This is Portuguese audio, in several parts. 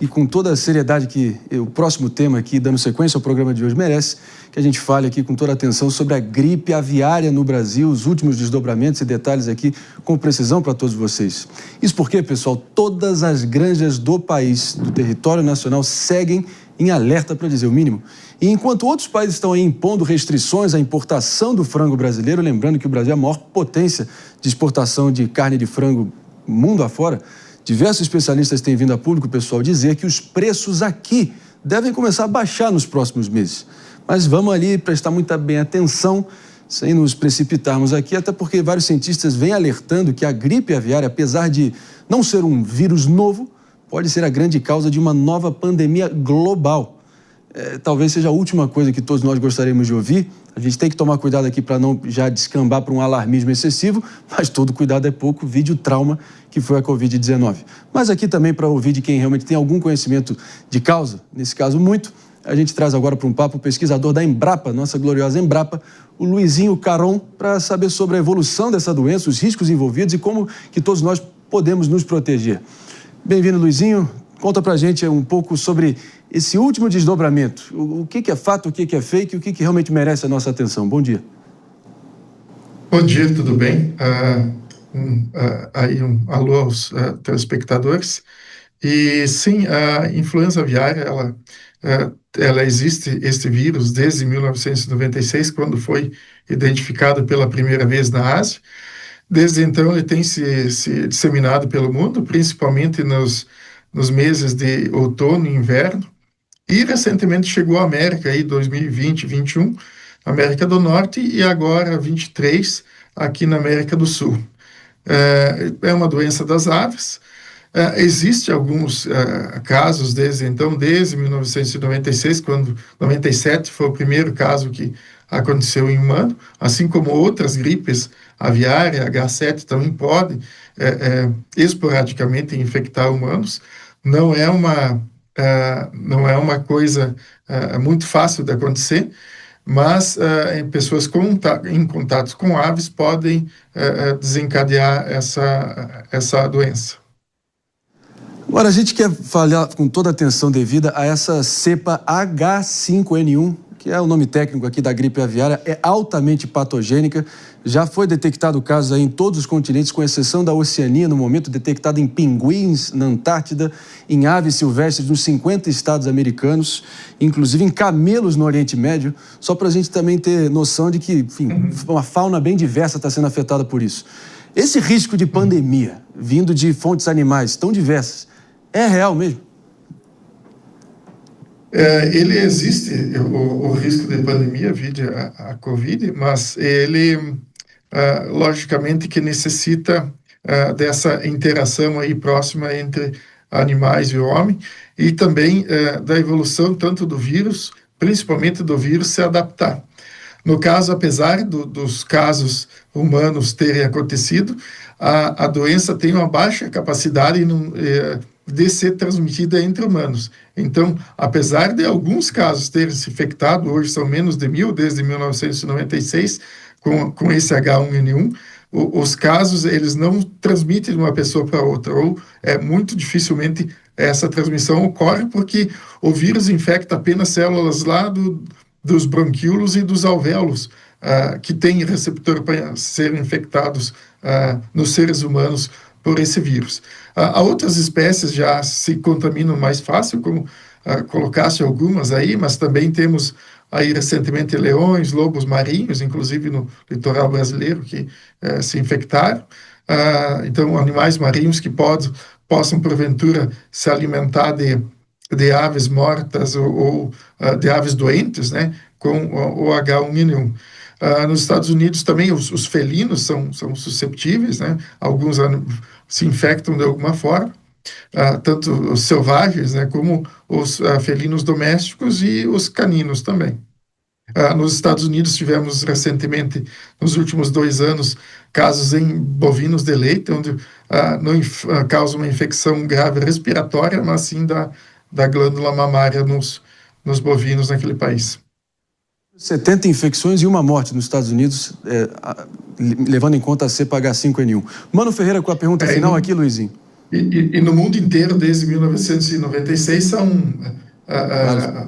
e com toda a seriedade que o próximo tema aqui, dando sequência ao programa de hoje, merece, que a gente fale aqui com toda a atenção sobre a gripe aviária no Brasil, os últimos desdobramentos e detalhes aqui com precisão para todos vocês. Isso porque, pessoal, todas as granjas do país, do território nacional, seguem em alerta, para dizer o mínimo. E enquanto outros países estão aí impondo restrições à importação do frango brasileiro, lembrando que o Brasil é a maior potência de exportação de carne de frango mundo afora, diversos especialistas têm vindo a público, pessoal, dizer que os preços aqui devem começar a baixar nos próximos meses. Mas vamos ali prestar muita bem atenção, sem nos precipitarmos aqui, até porque vários cientistas vêm alertando que a gripe aviária, apesar de não ser um vírus novo, pode ser a grande causa de uma nova pandemia global. Talvez seja a última coisa que todos nós gostaríamos de ouvir. A gente tem que tomar cuidado aqui para não já descambar para um alarmismo excessivo, mas todo cuidado é pouco, vide o trauma que foi a Covid-19. Mas aqui também para ouvir de quem realmente tem algum conhecimento de causa, nesse caso muito, a gente traz agora para um papo o pesquisador da Embrapa, nossa gloriosa Embrapa, o Luizinho Caron, para saber sobre a evolução dessa doença, os riscos envolvidos e como que todos nós podemos nos proteger. Bem-vindo, Luizinho. Conta pra gente um pouco sobre esse último desdobramento. O que é fato, o que é fake e o que realmente merece a nossa atenção. Bom dia. Bom dia, tudo bem? Alô aos telespectadores. E sim, a influenza aviária, ela existe, este vírus, desde 1996, quando foi identificado pela primeira vez na Ásia. Desde então, ele tem se disseminado pelo mundo, principalmente nos meses de outono e inverno, e recentemente chegou à América, aí 2020, 2021, América do Norte, e agora 23, aqui na América do Sul. É uma doença das aves. Existem alguns casos desde então, desde 1996, quando 97 foi o primeiro caso que aconteceu em humano, assim como outras gripes aviárias, H7 também pode esporadicamente infectar humanos. Não é uma coisa muito fácil de acontecer, mas em pessoas em contato com aves podem desencadear essa doença. Agora, a gente quer falar com toda a atenção devida a essa cepa H5N1, que é o nome técnico aqui da gripe aviária, é altamente patogênica. Já foi detectado casos aí em todos os continentes, com exceção da Oceania, no momento, detectado em pinguins na Antártida, em aves silvestres nos 50 estados americanos, inclusive em camelos no Oriente Médio, só para a gente também ter noção de que, enfim, uma fauna bem diversa está sendo afetada por isso. Esse risco de pandemia, vindo de fontes animais tão diversas, é real mesmo? Ele existe, o risco de pandemia, vide a Covid, mas ele, logicamente, que necessita dessa interação aí próxima entre animais e o homem, e também da evolução tanto do vírus, principalmente do vírus, se adaptar. No caso, apesar dos casos humanos terem acontecido, a doença tem uma baixa capacidade de ser transmitida entre humanos. Então, apesar de alguns casos terem se infectado, hoje são menos de 1.000, desde 1996, com esse H1N1, os casos, eles não transmitem de uma pessoa para outra, ou muito dificilmente essa transmissão ocorre, porque o vírus infecta apenas células lá dos bronquíolos e dos alvéolos, que têm receptor para serem infectados nos seres humanos por esse vírus. Há outras espécies já se contaminam mais fácil, como colocaste algumas aí, mas também temos aí recentemente leões, lobos marinhos, inclusive no litoral brasileiro, que se infectaram. Então, animais marinhos que possam, porventura, se alimentar de aves mortas ou de aves doentes, né, com o H1N1. Nos Estados Unidos também os felinos são susceptíveis, né? Alguns se infectam de alguma forma, tanto os selvagens, né, como os felinos domésticos e os caninos também. Nos Estados Unidos tivemos recentemente, nos últimos 2 anos, casos em bovinos de leite, onde não causa uma infecção grave respiratória, mas sim da glândula mamária nos bovinos naquele país. 70 infecções e uma morte nos Estados Unidos, levando em conta a cepa H5N1. Mano Ferreira com a pergunta final aqui, Luizinho. E no mundo inteiro, desde 1996, são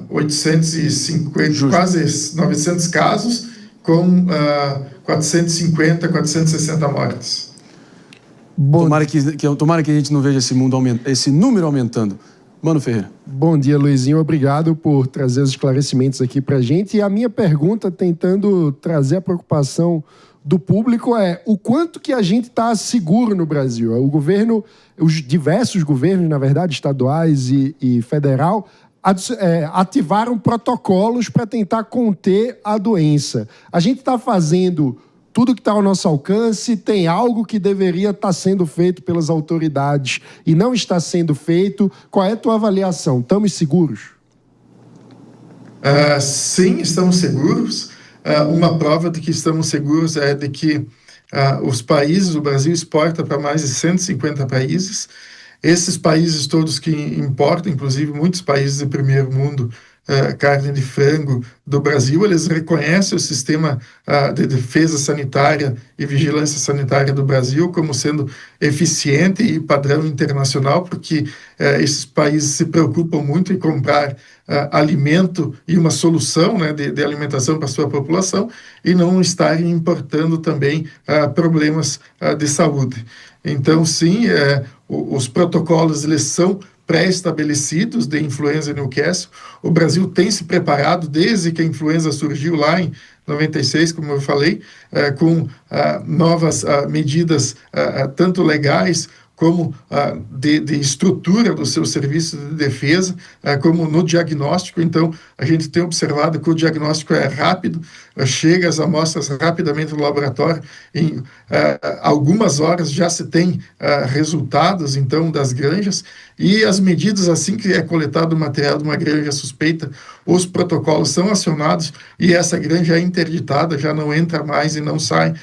850, quase 900 casos, com 450, 460 mortes. Tomara que a gente não veja esse número aumentando. Mano Ferreira. Bom dia, Luizinho. Obrigado por trazer os esclarecimentos aqui para a gente. E a minha pergunta, tentando trazer a preocupação do público, é o quanto que a gente está seguro no Brasil. O governo, os diversos governos, na verdade, estaduais e federal, ativaram protocolos para tentar conter a doença. A gente está fazendo tudo que está ao nosso alcance, tem algo que deveria estar sendo feito pelas autoridades e não está sendo feito. Qual é a tua avaliação? Estamos seguros? Sim, estamos seguros. Uma prova de que estamos seguros é de que o Brasil exporta para mais de 150 países. Esses países todos que importam, inclusive muitos países de primeiro mundo, carne de frango do Brasil, eles reconhecem o sistema de defesa sanitária e vigilância sanitária do Brasil como sendo eficiente e padrão internacional, porque esses países se preocupam muito em comprar alimento e uma solução, né, de alimentação para a sua população e não estarem importando também problemas de saúde. Então, sim, os protocolos, eles são pré-estabelecidos de influenza Newcastle. O Brasil tem se preparado desde que a influenza surgiu lá em 96, como eu falei, com novas medidas, tanto legais como de estrutura do seu serviço de defesa, como no diagnóstico. Então, a gente tem observado que o diagnóstico é rápido, chega as amostras rapidamente no laboratório, em algumas horas já se tem resultados, então, das granjas, e as medidas, assim que é coletado o material de uma granja suspeita, os protocolos são acionados e essa granja é interditada, já não entra mais e não sai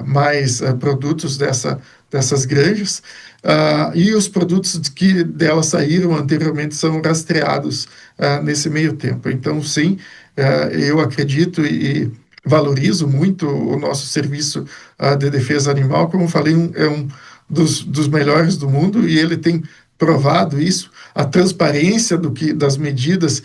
mais produtos dessas granjas, e os produtos que delas saíram anteriormente são rastreados nesse meio tempo. Então, sim, eu acredito e valorizo muito o nosso serviço de defesa animal. Como falei, é um dos melhores do mundo e ele tem provado isso. A transparência das medidas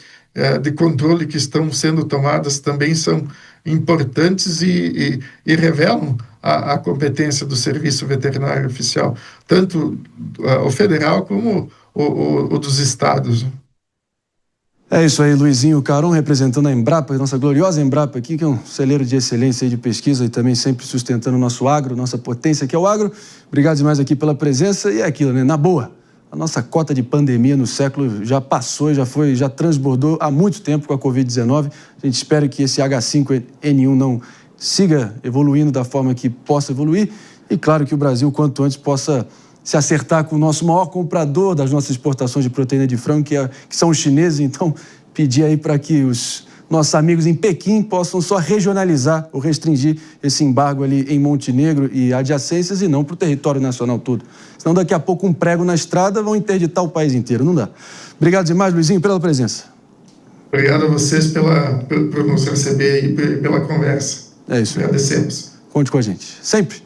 de controle que estão sendo tomadas também são importantes e revelam a competência do Serviço Veterinário Oficial, tanto o federal como o dos estados. É isso aí, Luizinho Caron, representando a Embrapa, nossa gloriosa Embrapa aqui, que é um celeiro de excelência de pesquisa e também sempre sustentando o nosso agro, nossa potência que é o agro. Obrigado demais aqui pela presença e é aquilo, né? Na boa, a nossa cota de pandemia no século já passou, já transbordou há muito tempo com a Covid-19. A gente espera que esse H5N1 não siga evoluindo da forma que possa evoluir e, claro, que o Brasil, quanto antes, possa se acertar com o nosso maior comprador das nossas exportações de proteína de frango, que são os chineses. Então, pedir aí para que os nossos amigos em Pequim possam só regionalizar ou restringir esse embargo ali em Montenegro e adjacências e não para o território nacional todo. Senão, daqui a pouco, um prego na estrada vão interditar o país inteiro. Não dá. Obrigado demais, Luizinho, pela presença. Obrigado a vocês por nos receber e pela conversa. É isso. Agradecemos. Conte com a gente. Sempre.